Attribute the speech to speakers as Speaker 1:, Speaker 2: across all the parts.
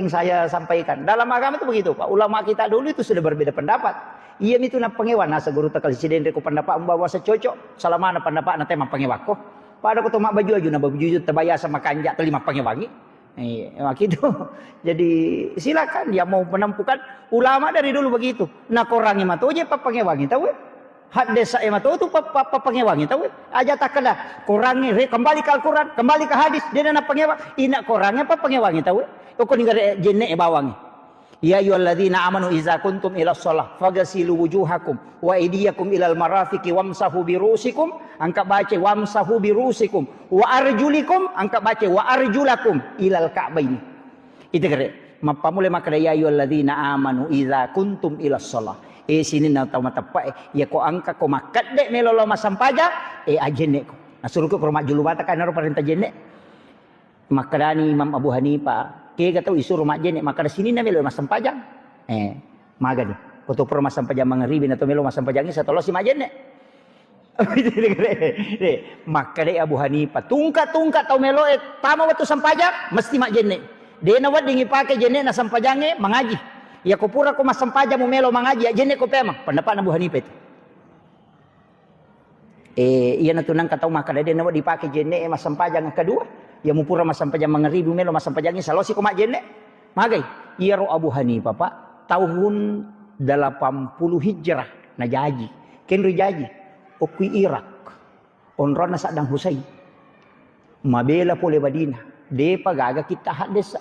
Speaker 1: saya sampaikan. Dalam agama itu begitu, Pak. Ulama kita dulu itu sudah berbeda pendapat. Iya itu na pengewan nasa guru takal siden ko pendapat umbawa sa cocok. Salamana pendapat na tema pengewako. Pada ko tumak baju aju na baju terbaya sama kanja terima pengewangi. Gitu. Jadi silakan dia mau menampukan ulama dari dulu begitu. Nah korangi mah tu je pa pengewangi tahu. Hadis saya mah tu pa pengewangi tahu. Aja tak kena korangi kembali ke Al-Qur'an, kembali ke hadis dia na pengewang. Ina korangnya pa pengewangi tahu. Kau ninggal jenne bawangi. Ya ayyuhalladzina amanu idza kuntum ila shalah faghsilu wujuhakum wa aydiyakum ilal marafiqi wamsahu bi ru'usikum. Angka baca wamsahu bi ru'usikum wa arjulikum, angka baca wa arjulakum ilal ka'baini. Itu kira. Mapamule makada ya ayyuhalladzina amanu idza kuntum ila shalah. Sini na tahu matapak ya ko angka ko makat dek melolo masampaja ajenne ko. Nasuruh ko rumah julu bata kan ro perintah jenne. Makadani Imam Abu Hanifah kaya tahu isu rumah jenek maka di sini na melo masam pajang maga ni koto pro masam pajang mangaribin atau melo masam pajang sa tolo si majenek maka de Abu Hanifah tungkat tau melo tama waktu sampajang mesti mak jenek de na wad dingi pakai jenek na sampajange mangaji ya ko pura ko masam pajang mo melo mangaji ya jenek ko pemang pendapat Abu Hanifah itu iya na tunang katau maka de na wad dipakai jenek masam pajang kedua ya mupura masam pajang mangeribu melo masam pajangnya salosi ko mak jenne magai iya ro Abu Hanifah Pak tahun 80 Hijrah na jaji ken jaji okui Irak onron na Saddam Hussein mabela pole Madinah de pagaga kita hadis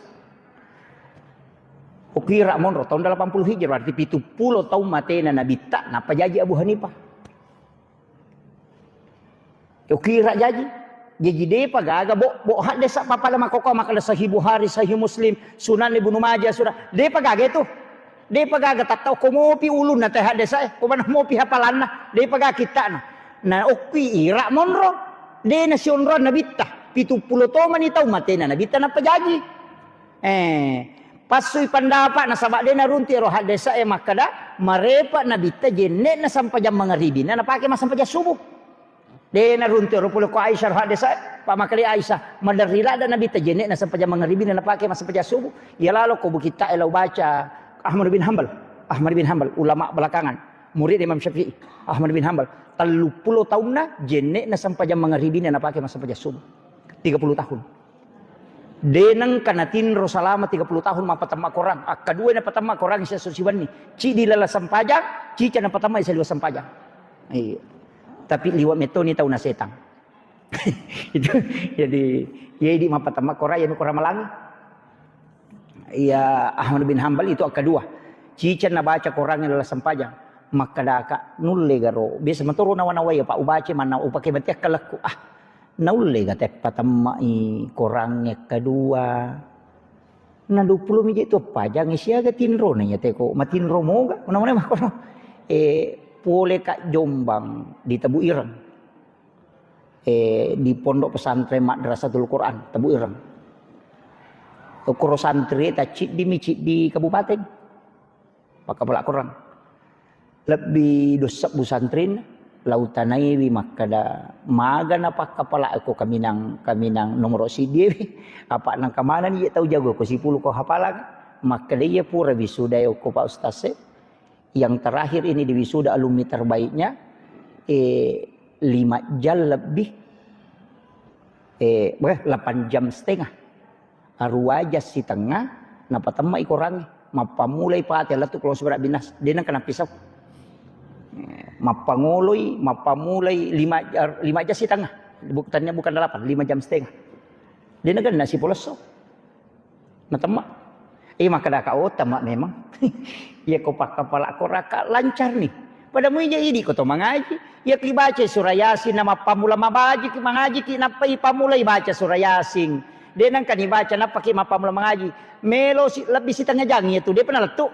Speaker 1: okui Irak monro tahun 80 Hijrah berarti 70 tahun matena nabi tak napa jaji Abu Hanifah okui Irak jaji jadi dia pagaga bo hadis apa pala makoko makala sahih Bukhari sahih Muslim Sunan Ibnu Majah sudah dia pagaga itu dia pagaga tak tahu ko mopi ulun na teh hadis ko mana mopi hafalan na dia pagaga kita na okui Irak monro dia nasion ron nabita 70 tahun mani tahu matena nabita na pajaji pasui pendapat na sabak dia na runti ro hadis makada marepa nabita jenne na sampajam mangaribi na pakai masam pajak subuh de na runti ro pulo ko Aisyah hadis pa makali Aisyah madarila dan nabi tajene na sampai jam mangribi na pake masa pajak subuh ya lalu ko kita elo baca Ahmad bin Hanbal ulama belakangan murid Imam Syafi'i Ahmad bin Hanbal 30 tahun na jene na sampai jam mangribi na pake masa pajak subuh 30 tahun denang kanatin ro salama 30 tahun mapatama Quran kedua na patama Quran isa susiwan ni ci di lala sampajang ci na patama isa liwa sampajang iya tapi liwat metoni tahu na setang itu jadi ya di mapatama Korea yang Korea Malangi ya Ahmad bin Hanbal itu kedua cican na baca Quran yang adalah sampajang maka daka nulle garo biasa maturo nawa ya Pak ubace mana upake batiak kalaku nulle gate patama i Quran yang kedua na 20 miji itu pajang siaga tinro na ya teko matinro moga mana mah kono pole Kak Jombang di Tebu Ireng di pondok pesantren Madrasatul Quran Tebu Ireng kuro santri ta cik di kabupaten pakai pelak Quran lebih dosa busantrin lautanai wi makada maga na pakapala aku kaminang nomor sidie apa nang kamana ni tahu jago ko 10 ko hafalan maka dia pura wisuda ko Pak Ustaz yang terakhir ini di wisuda alumni terbaiknya 5 jam lebih 8 jam setengah arwaja si tengah napa temai korangi mapa mulai pati latu kalau seberat binas dia nang kena pisau mapa mulai 5 jam si tengah bukannya bukan 8 5 jam setengah dia nang kena si poloso na temak maka dah kau tamak memang ya kau pakai kepala kau raka lancar nih pada muija ini kau mengaji ya ki baca surah yasin nama pamula mabaji ki mengaji ki napa pamulai baca surah yasin dia nang kan baca napa ki pamula mengaji melo lebih si tengah jangi itu dia pernah letuk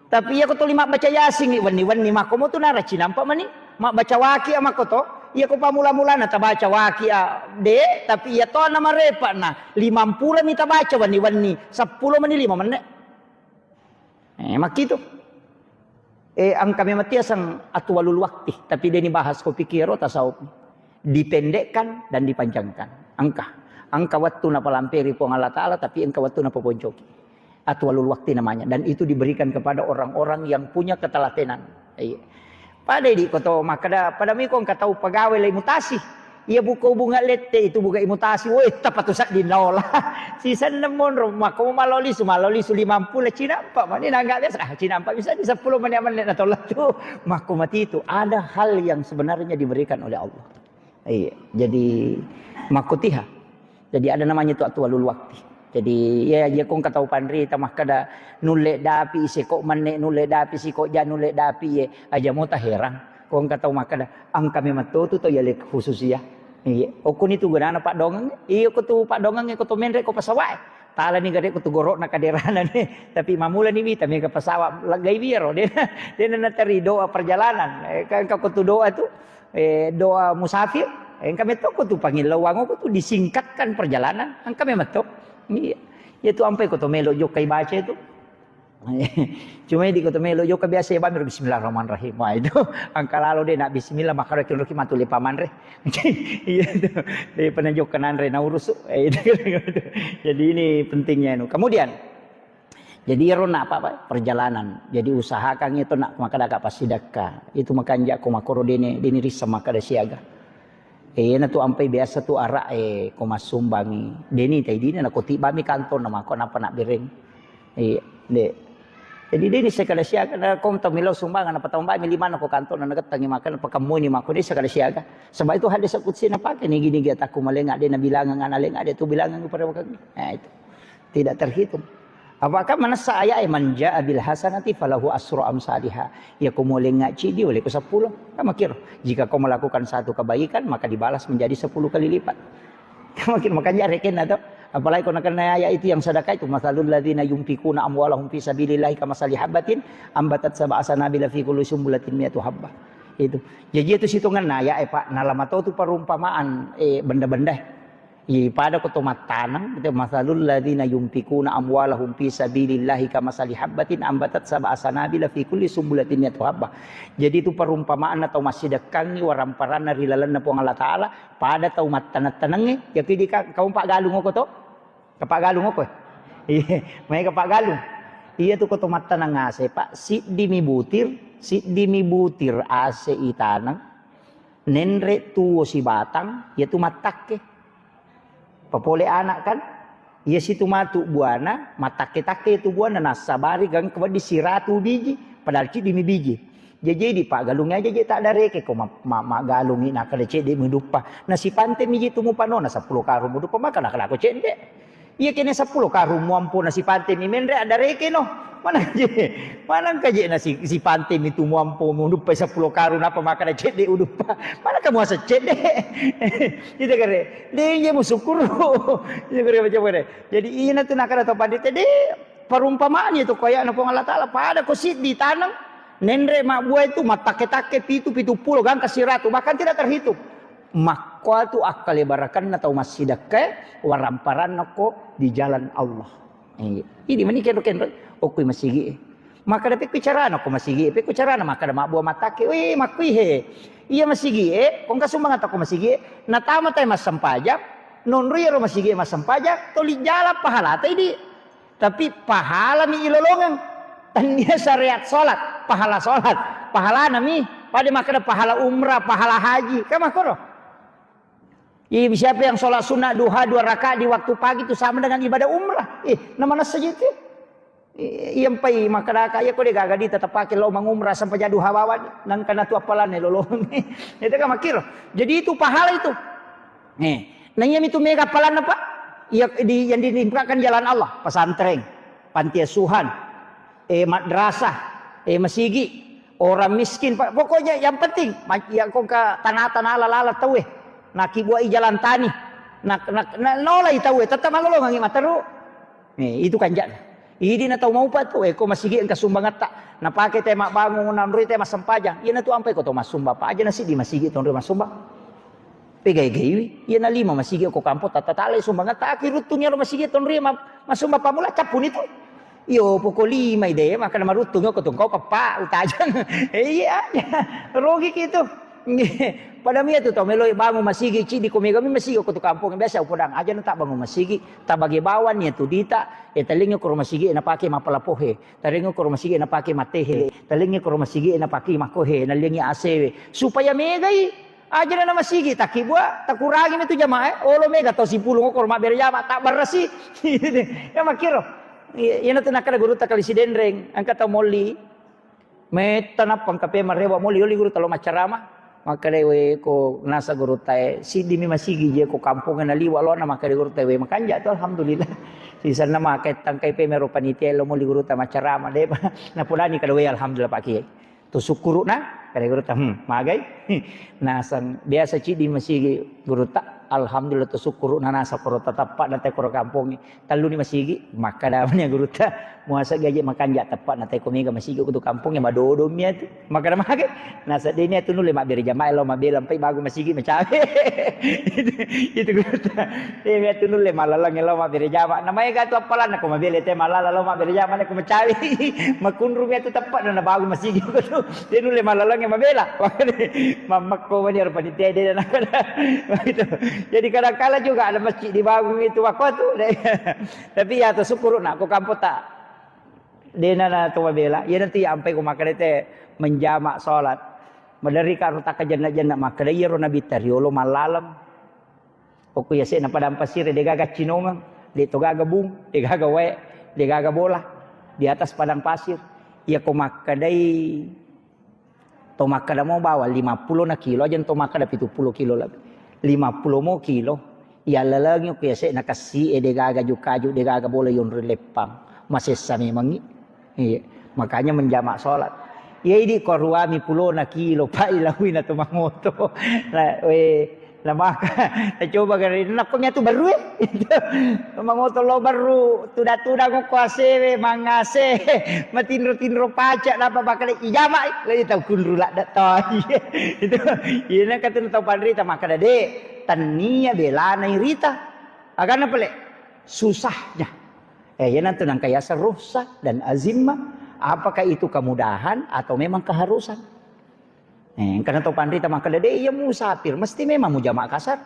Speaker 1: tapi ya kau tu lima baca yasin ni wani mak kamu tu naraci nampak mani mak baca waki ama kau tu ya kau pamula na baca waki de tapi ya to nama repa na 50 minta baca wani 10 menit 5 menit mak itu ang kami matiasang atwalul wakti tapi dia ni bahas ko pikiro tasawuf dipendekkan dan dipanjangkan angka waktu na palampiri po Allah Ta'ala tapi angka waktu na poponcoki Atwalul wakti namanya, dan itu diberikan kepada orang-orang yang punya ketelatenan. Pada di koto makada pada mi kong katau pegawai lai mutasi. Ia buka bunga lete itu buka imutasi. Woi tapat tu sak dinola. Sisa nemon rumah kamu maloli su 50 lah Cina empat mana nangga biasa. Cina empat bisa di 10 menit atau lah tu. Maka mati itu ada hal yang sebenarnya diberikan oleh Allah. Jadi makutiha. Jadi ada namanya tu atwalul wakti. Jadi ya kong katau pandri tamah kada nulek dapi sekok manek nulek dapi sikok jan nulek dapi ye aja mau tak heran kong katau makada ang kami matotu to yale khusus ya. Okun itu guna Pak Dongeng. Ko tu Pak Dongeng ko to menre ko pasawai. Tala ni gade ko tu gorok na kaderana ni tapi mamula ni bita mi ka pasawa lagay biro dia na tari doa perjalanan. Kan ko tu doa tu doa musafir. Kami to ko tu pangilawang ko tu disingkatkan perjalanan. Ang kami matok. Ya tu ampai ko to melo jok kay baca itu. Cuma di ko to melo jok biasa ba mir bismillahirrahmanirrahim. Wah itu angka lalu dia nak bismillah maka rekin matul paman re. Iya tu. Dia pernah jok kanan re na urus. Jadi ini pentingnya itu. Kemudian jadi rona apa perjalanan. Jadi usahakan itu nak maka dak pas sedekah. Itu makanya ko makoro dene risa maka da siaga. Na tu ampai biasa tu arak ko masumbangi. Deni tai dini na ko tiba mi kantor nama ko napa nak bireng. De. Jadi deni sekala siaga na ko tamilaw sumbangan apa taon ba mi 5 na ko kantor na nagatangi makan apa kamu ni mako di sekala siaga. Sebab itu hadis qudsi na pakai ni gini giat aku malenga de na bilangan analenga de tu bilangan kepada kami. Itu. Tidak terhitung. Apakah manasa ayat manja abil hasanati falahu asru amsalihha. Ya kau mulai ngaji dia oleh ke 10. Kamu kira jika kau melakukan satu kebaikan maka dibalas menjadi 10 kali lipat. Kamu kira makanya reken atau apalagi kau nak kena ayat itu yang sedekah itu masalul ladzina yunfikuna amwalahum fi sabilillahi kamasali habatin ambatat sab'a sanabila fi kulli sumbulatin mi'atu habbah. Itu. Jadi itu hitungan ayat Pak nalamatau itu perumpamaan benda-benda. Pada kotomat tanam itu masalul ladzina yunfikuna amwalahum fi sabilillahi kamasali habatin ambatat sab'a sanabila fi kulli sumbulatin mi'atu habbah. Jadi itu perumpamaan atau sedekah ni waramparan rilalan na po Allah Taala pada taumat tanat-tanang ya kidi kaum Pak Galung ko to. Kapak Galung ko. May Kapak Galung. Iya tu kotomat tanang ase Pak si dimi butir ase itanang nenre tuwo si batang ya tu matakke. Papole anak kan, ia situ matu buana, matake-take itu buana nasabari gang kemudian disiratu biji, padahal cik dimi biji. Jadi Pak Galungnya aja tak ada reke ko mak galungi nak kada cek di mudupa. Nasi pante miji tumu panona 10 karu mudupa maka nak aku cek dek. Ia kena 10 karu muampo nasi pante mi mendre ada reke no. Mana kaje nasi si pante mi tu muampo mudupa 10 karu napa maka ada cek dek udupa. Mana kamu asa cek dek. Itu kare. Dia musyukur. Itu kare macam mana. Jadi ina tu nak ada topan dek perumpamaan itu koyak na Allah Taala pada ko sit ditanam. Nendre mak buah itu matake-take pitu pulau gang kasiratu bahkan tidak terhitung. Maka tu akal ibarakan atau masidake waramparan nako di jalan Allah. Ini menikah doken okui masigi. Maka dapat bicara nako masigi, dapat bicara maka ada mak buah matake. Weh makui he. Iya masigi kong kasumang atau masigi. Natama tay mas sampajak. Nonri ro masigi mas sampajak. Toli jala pahala tay di. Tapi pahala mi ilolongan. Tanya syariat solat, pahala solat, pahala nami, pada makna pahala umrah, pahala haji, kama koro. Siapa yang solat sunnah duha 2 rakaat di waktu pagi itu sama dengan ibadah umrah. Namanya saja itu. Yang pai makna kaya ko dia gagadi tetap pakai lo mangumrah sampai jadi duha bawa nan kana tu apalan lolong. Itu kama kiro. Jadi itu pahala itu. Nanya itu mega apalan apa? Yang dinimpakkan jalan Allah, pesantren, panti asuhan. Madrasah, masigi, orang miskin, pokoknya yang penting, yang kau ke tanah-tanah ala-ala tahu nak buat jalan tani, nak nolai tahu tetap malu ngangi mataru, itu kanjak. Ini na tahu mau apa tu, kau masigi engkau sumbangat tak, nak pakai temak bangun, namrui temak sempajang, ia na tu ampai kau tu mas sumba, apa aja nasi di masigi tu mas sumba, pegai-gai, ia na 5 masigi kau kampung, tak sumbangat tak, akhir rutunya masigi tu mas sumba pamula capun itu. Yo pukul 5 ide maka nama rutung ko tungkau papa utajang. Iya, rugi gitu. Pada mia tu tau meloi bangun masigi ci di komega mi masigi ko tu kampung biasa upodang aja tak bangun masigi tak bagi bawan ya tu dita talingo ko masigi na pake mapalapohe talingo ko masigi na pake matehe talingo ko masigi na pake makohe na lingi asewe supaya megai aja na masigi takibwa takuragi itu jamaah olo mega tau 10 ko mak berjama tak berasi ya makiro ya na tu nakada guru takali sidendreng angka tau moli metanap pangkape marewa moli oli guru talo macarama maka dewe ko nasa guru tae sidi mi masigi je ko kampung na liwa lo na maka de guru tae we makanja tu alhamdulillah sisa na make tangkai pe mero panitia lo moli guru ta macarama de na pulani kada we alhamdulillah pak kiai tu sukuru na kada guru ta magai nasan biasa cidi masigi guru ta alhamdulillah tu sukuru na nasa koro tapak na te koro kampung talu ni masigi maka damanya guru ta muasa gaje makanja tapak na te komiga masigi ko tu kampung ya madodo mia tu maka da magai nasa de ni tu nule mak beri jamaah lo mabel sampai bagu masigi macawe itu guru ta de mia tu nule malalang lo mak beri jamaah namanya ga tu apalan ko mabel te malala lo mak beri jamaah ko macawe makunru mia tu tapak na bagu masigi ko tu de nule malalang ya mabela mamak ko mani ar panitia de na gitu. Jadi kadang-kala juga ada masjid di Bagong itu waktu tu. Tapi ya tersyukur nak aku kampung tak. Dia na tu bela. Ya nanti sampai ku makan itu menjamak solat. Madari karu tak kajan-kajan nak makan dia ro nabi tariolo malalam. Oku ya se na padang pasir dia gagak cinong, dia tu gagak bung, dia gagak we, dia gagak bola di atas padang pasir. Ya ku makan dai to makan mau bawa 50 na kilo aja to makan 70 kilo lebih. 50 mo kilo ya lalagyo kaya sa nakasi de gaga jukaju de gaga boleh yon lepang masesa memang makanya menjamak salat ya ini korwami 10 na kilo pa ilawi na tumangoto na na maka na coba garin naknya tu baru tumangoto lo baru tuda-tuda ko kuase mangase matinro-tinro pacak na bakal ijama lagi tahu kunrula datoi itu ina katun tahu pandrita maka dade tania bela na irita akan apa le susahnya yan nanti nang kaya rusak dan azimah apakah itu kemudahan atau memang keharusan karena tahu pandrita maka dade ia musafir mesti memang mujamak kasar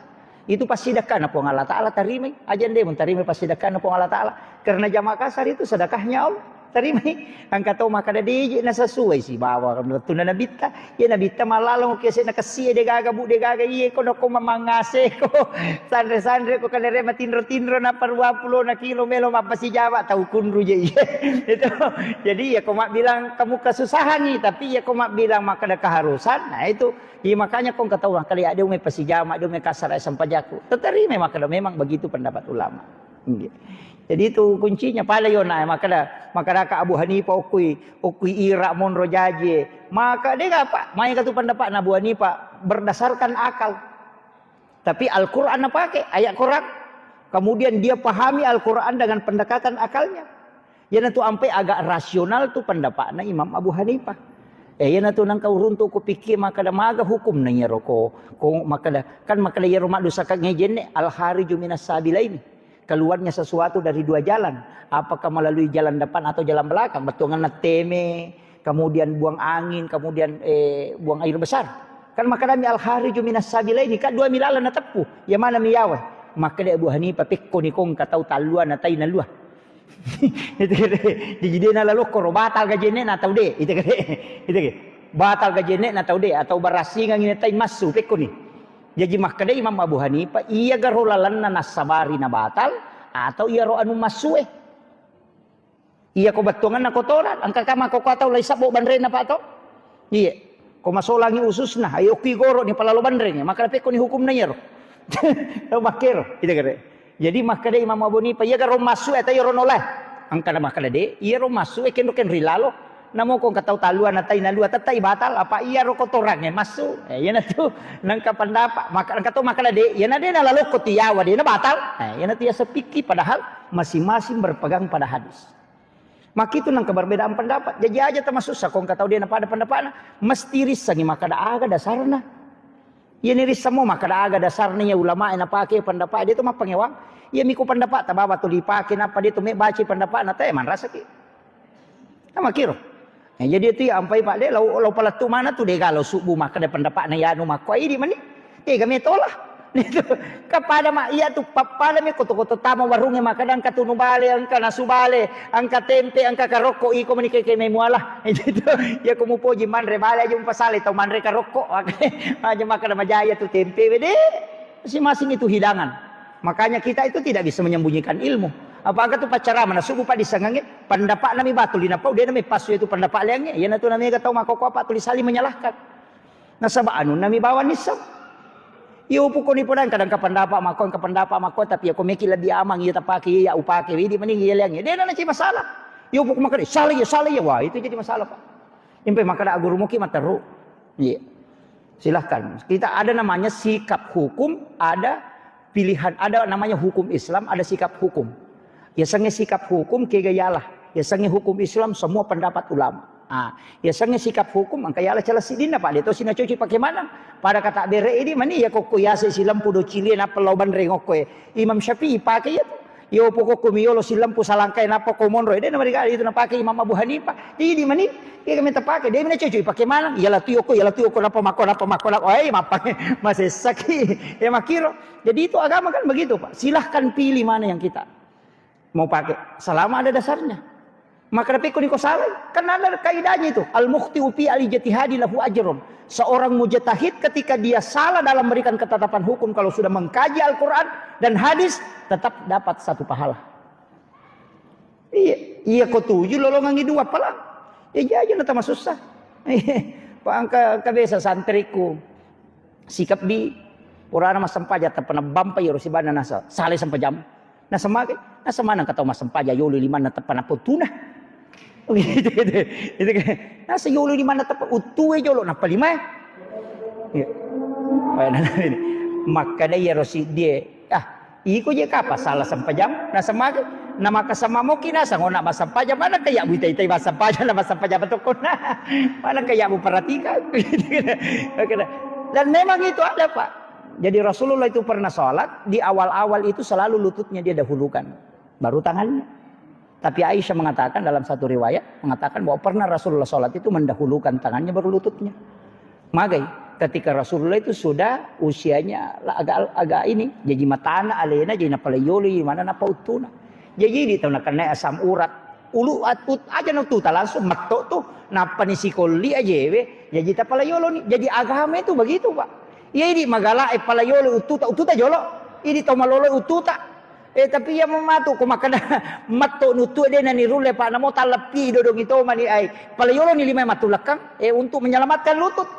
Speaker 1: itu pasti sedekah na po Allah Ta'ala tarimay ajan de mun tarimay pasti sedekah na po Allah Ta'ala karena jamak kasar itu sedekahnya Allah tarimay ang kataw makadadiji na sasuway si bawa tu na nabita ya nabita malalong kasi nakasiya de gagabu de gagaye ko no ko mamangase ko sandre ko kanere matinro-tinro na par 20 na kilo melo mapasi jawa tahu kunru je itu jadi ya ko mak bilang kamu kesusahan nih tapi ya ko mak bilang makada keharusan nah itu ya makanya kong katawa kali ada umay pasijama ada umay kasar ay sampajaku tetari memang begitu pendapat ulama jadi itu kuncinya pala yon na makada ka Abu Hanifah ukui ira mon rojaje maka dia apa mai katu pendapat Abu Hanifah berdasarkan akal tapi Al-Qur'an apa pakai ayat Quran kemudian dia pahami Al-Qur'an dengan pendekatan akalnya ya tu ampai agak rasional tu pendapatnya Imam Abu Hanifah ya na tu nang kau runtuk ko pikir makada maga hukum na yero ko makada yero madusa ka ngejenne al-hariju minas sabilaini keluarnya sesuatu dari dua jalan apakah melalui jalan depan atau jalan belakang betungan teme kemudian buang angin kemudian buang air besar kan maka dami al-hariju minas sabilaini kan dua milala na tepu ya mana miyawa maka dia Abu Hanifah pikko ni kong katau taluan na tay na luah itu kade dijide na lalu ko batal gajene na tau de itu kade batal gajene na tau de atau barasi ngang ini tay masu pikko ni jadi makanya Imam Abu Hanifah iya garolalan na nasabari na batal atau iya ro anu masue iya ko batungan na kotoran ang kakama ko kataw lay sabo banre na pato iya ko masolangi usus na ayo ki goro ni palalo banre ni maka pe ko ni hukum na yero taw makero ita gare jadi makanya Imam Abu Hanifah iya garo masue ta yero noleh ang kana makala de iya ro masue ken rilalo namo kong kataw taluan na tay na luwa tatay batal apa iya ro kotoran ni masu yan na tu nang kapandapa maka kataw makala de yan na de na lalo ko tiyawa de na batal yan na tiya sa piki padahal masing-masing berpegang pada hadis maka itu nang keberbedaan pendapat jadi aja termasuk sa kong kataw de na pada pendapat na mesti risangi makada aga dasarna yan ni risamo makada aga dasarna ya ulama na pakai pendapat dia tu mah pangewang iya miko pendapat tababa tu dipakai apa dia tu me baca pendapat na tay man rasa ki sama kiro jadi itu ya ampai pak de lau palatu mana tu de galau subuh maka de pendapat na yanu makoi di mani kami tolak. Itu kepada mak iya tu pada mi koto-koto tama warungnya makanan katunu bale angka nasu bale angka tempe angka karoko iko meni ke memualah itu ya kumu poji manre bale aja pasale tau manre karoko aja makan majaya tu tempe bede masing-masing itu hidangan. Makanya kita itu tidak bisa menyembunyikan ilmu. Apakah tu pacara mana subuh pak disangangin pendapat nami batul dinapau dia nami pasu itu pendapat liangnya ya natu nami katau makoko apa tulis saling menyalahkan. Nasaba anu nami bawa nisab. Iyo pukul ni pun kadang kapendapat makon tapi aku mikir lebih amang iya tapaki iya upaki ini mending iya liangnya dia nak cari masalah. Iyo pukul makan salah ya wah itu jadi masalah pak. Impai makan aguru muki materu. Iya. Silahkan. Kita ada namanya sikap hukum, ada pilihan, ada namanya hukum Islam, ada sikap hukum. Ya sange sikap hukum kegayalah. Ya sange hukum Islam semua pendapat ulama. Ya sange sikap hukum angka yalah celah sidina pak dia tahu sina cuci pakai mana pada kata bere ini mani ya kok kuyase silam pudo cili na peloban rengok Imam Syafi'i pakai ya tuh yo pokok kumiyolo silam pu salangkai napa komonro dia nama dikali itu na pakai Imam Abu Hanifah jadi mani dia kami terpakai dia mana cuci pakai mana yalah tu yoko napa makon oi mapang masih sakit ya makiro jadi itu agama kan begitu pak silahkan pilih mana yang kita mau pakai selama ada dasarnya. Maka tapi kau salah, kan ada kaidahnya itu. Al-mukhti'u fi al-ijtihadi lahu ajrun. Seorang mujtahid ketika dia salah dalam memberikan ketetapan hukum kalau sudah mengkaji Al-Qur'an dan hadis tetap dapat satu pahala. Iya kau tuju lolongan dua pala. Ya aja nata susah. Pak angka kabesa santriku. Sikap di purana mas sempaja pernah bampai si bana nasa. Sale sempajam. Nasa mana kata mas sempaja yulu lima nata pernah putuna. Itu nasa yolo di mana tepat utuh jolo napa lima ya maka dia rosi dia iko je kapa salah sampajam nasa maga nama kasama mo kinasa ngona masampaja mana kaya buitai masampaja na masampaja betul mana kaya mu perhatikan dan memang itu ada pak jadi Rasulullah itu pernah sholat di awal-awal itu selalu lututnya dia dahulukan baru tangannya. Tapi Aisyah mengatakan dalam satu riwayat mengatakan bahwa pernah Rasulullah sholat itu mendahulukan tangannya baru lututnya. Magai ketika Rasulullah itu sudah usianya agak ini jadi matana alena jadi napala yoli mana napa utuna. Jadi di tahun kena asam urat ulu atut aja nututa langsung matok tuh napa ni sikoli aja we jadi tapala yolo nih jadi agama itu begitu pak. Ya ini magala pala yolo ututa jolo ini tomalolo ututa. Tapi yang mematu ko makana matto nutu dia nani rule pak namo talapi dodong itu mani ai palayolo ni lima matu lekang untuk menyelamatkan lutut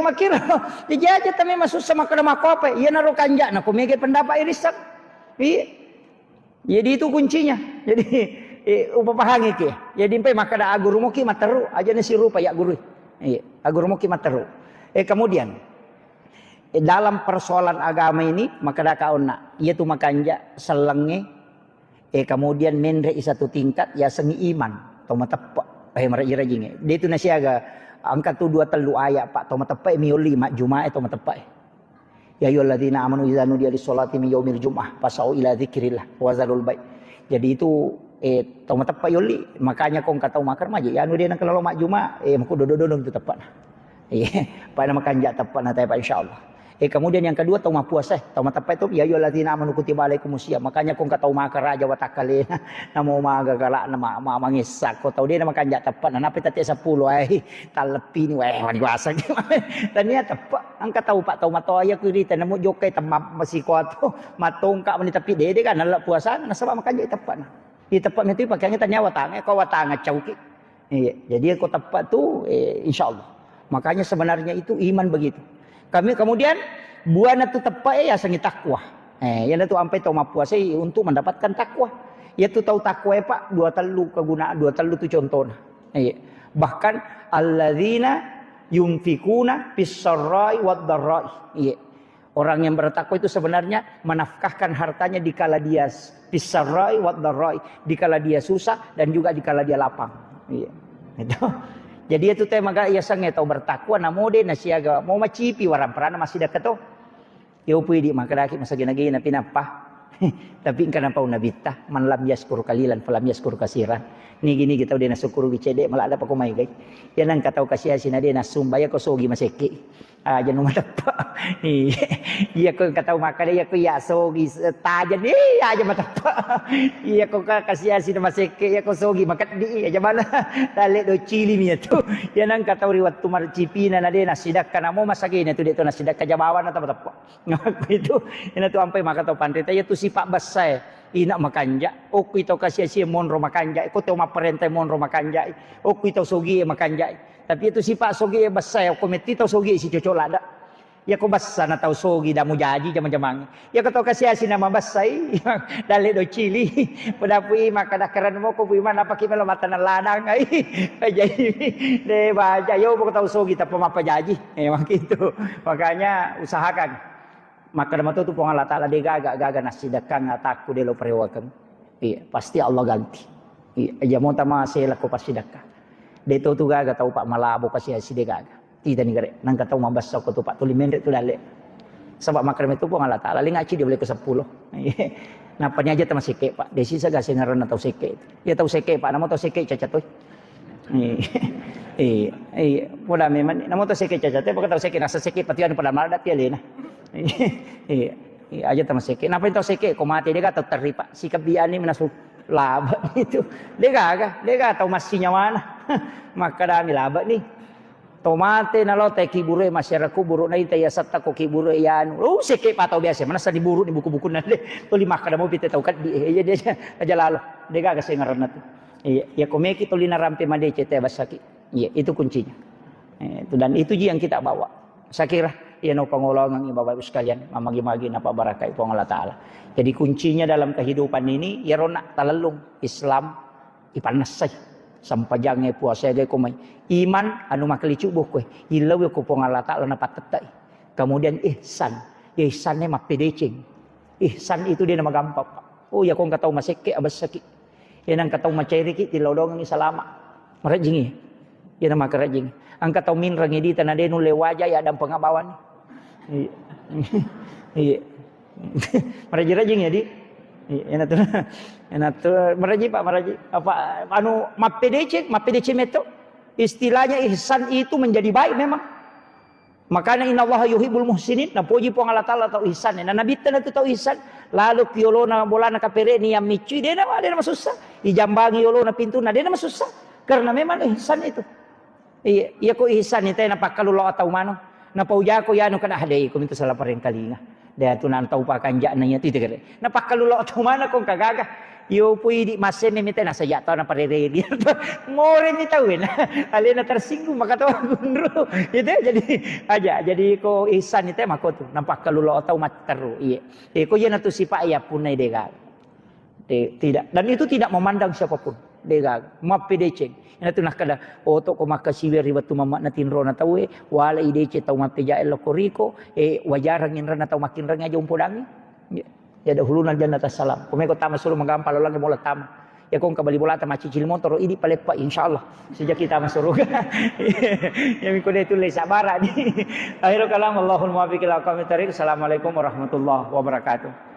Speaker 1: makira jadi aja tapi masuk sama kana makope iya naro kanja na ko mege pendapat irisan jadi itu kuncinya jadi upapahangi ke jadi empe makada aguru muki materu aja ni si rupa ya guru aguru muki materu kemudian dalam persoalan agama ini maka dah kauna ia tu makanja selenge kemudian mendre satu tingkat ya sengi iman toma tepak meraji-rajinge dia tu nasiaga angkat tu 2 telu ayat pak toma tepak mioli mak jumaah toma tepak ya ayyuhalladzina amanu idza nudiya lis-sholati min yaumil jumuah fasau ila dzikrillah wa zalul bai jadi itu toma tepak yoli makanya kong katau makar maji ya anu dia nak kalau mak jumaah maku dodododong tu tepak pada makanja tepak na tayo insyaallah. Kemudian yang kedua tahu puasa, tahu matapai itu ya ayyuhalladzina amanu kutiba alaikumusiyam. Makanya kung kataw maka raja watakali namo magagala na mangisak ko tahu dia na makanja tepat na napit ati 10 ay talapi ni maniwasag. Tanya tepat ang kataw pa tahu matoya ko dito namo jokay tamap masiko ato matongka man tapi dede kan nala puasa nasaba makanja tepat na. Di tepat itu pakainya tanya watanga ko watanga chauki. Jadi ko tepat tu insyaallah. Makanya sebenarnya itu iman begitu. Kami kemudian buana tu tepat ya sangi takwa. Yang itu sampai tahu puasa untuk mendapatkan takwa. Ya tu tahu takwa pak 2 telu kegunaan 2 telu tu contohnya. Bahkan alladzina yunfikuna fis-sarra'i wad-dharra'i. Orang yang bertakwa itu sebenarnya menafkahkan hartanya dikala dia fis-sarra'i wad-dharra'i, dikala dia susah dan juga dikala dia lapang. Itu. Jadi itu teh maka ia sange tau bertakwa namode na siaga mau macipi waran perana masih dekat to. Ya upui di maka daki masa gina-gina pinapah. Tapi kenapa nabita man lam yaskur kalilan falam yaskur kasiran. Ni gini kita udah nasukuru bicede malah ada pakumay guys. Yan ang kataw kasi sina dia nasumbaya ko sogi maseki. Jangan matapa. Iya ko kataw makale iya ko ya sogi taja ni aja matapa. Iya ko kasi sina maseki iya ko sogi makat di aja mana. Dale do chili mi tu. Yan ang kataw riwat tumar cipina na dia nasidak kana mo masagi na tu dito nasidak ka jabawan na matapa. Ngaku itu ina tu ampai makataw pandita ya tu sipak basay. Ina makanja, oku ito kasi siya monro makanja, iko to maparentay monro makanja, oku ito sogi makanja. Tapi itu si Pak sogi basay, komiti to sogi si Coco lada. Ya ko basa na tau sogi da mo jaji jamang-jamang. Ya ko to kasi si nama basay, dali do chili. Padapi makadakaran mo ko buiman napaki melo mata na ladang ay. Jadi de baja yo ko tau sogi ta pamapajaji. Emang gitu. Makanya usahakan. Maka dalam itu pun Allah Ta'ala dia gaga nasidakan ngataku dia lo perewakan. Iya, pasti Allah ganti. Iya, mau tama saya laku pasti sedekah. Dia tu gaga tahu pak malabo pasti hasil dia gaga. Tidak nih gare, nang kata mabasa ko tu pak tuli mendek tu lale. Sebab makram itu pun Allah Ta'ala lingaci dia boleh ke 10. Napanya aja teman seke pak. Desi saga sengaran atau seke. Dia tahu seke pak, namo tahu seke cacat tu. Pula memang namo tahu seke cacat tu, pakai tahu seke nasa seke patian pada malada tialena. Aja teman seke. Napa itu seke? Kau mati dia kata teripak. Sikap dia ni menasuk laba itu. Dia gak tahu masihnya mana. Maka dami laba ni. Tomate na lo te kiburu masyarakat buru na ita yasat ko kiburu yan. Seke pa tahu biasa. Mana sa diburu ni buku-buku na de. Tuli maka mo bite tahu kat di. Dia aja lalo. Dia gak sengaran na tu. Ya komeki tuli na rampe made cete basaki. Iya, itu kuncinya. Dan itu yang kita bawa. Saya kira yan o pangulong ng Bapak Ibu sekalian, mamagi-magi na pabarakay po ang Allah Ta'ala. Jadi kuncinya dalam kehidupan ini, ya rona talalong Islam ipanasay. Sampajangnya puasa gay kumay. Iman, anu makalicubuh ko. Ilaw ko po ang Allah Ta'ala na patatay. Kemudian ihsan. Ihsannya mapidecing. Ihsan itu dia na magampap. Oh ya kung kataw masike, abasaki. Yan ang kataw macairiki, tilawdong ang isalama. Marajingi. Yan ang makarajingi. Ang kataw minrang edita na denu lewaja ya dan pengabawan. Iya. Meraji-rajing ya di. Enak tuh meraji Pak meraji. Apa anu mapedece meto. Istilahnya ihsan itu menjadi baik memang. Makanya innallaha yuhibbul muhsinin. Na puji po ang Allah Ta'ala tau ihsan. Na nabitan na tau ihsan. Lalu piolo na bola na kapere ni yang micu dia na susah. Ijambangi yolo na pintu na dia na susah. Karena memang ihsan itu. Iya ko ihsan ito napakalulo ataw mano. Napauja ko yan kada haday ko minto salah pareng kalinga. Daya tunan taw pa kanja na niya titigre. Napakalulo ataw mano kung kagaga. Yo pwede masen ni mita nasa yataw na parere dia. More ni tawin. Ali na tersinggung makatawa gundro. Itu jadi ko ihsan ito mako tu. Napakalulo ataw matero. Iya. Ko yan atu sipa ya punay dega. Tidak. Dan itu tidak memandang siapapun. Dega. Mapideceng. Ina tu nak kada oto ko makasiwer ribat tu mama natin ro na tawe wala idece tau mapeja el koriko wajarang inra na tau makin rang aja umpudangi ya dahulu na janna salam kome ko tama suruh magampal lagi bola tama ya kong kabali bola tama cicil motor ini palet pa insyaallah sejak kita masuk surga ya miko de tu le sabara ni akhirul kalam Allahul muwaffiq ila aqwamit thariq. Assalamualaikum warahmatullahi wabarakatuh.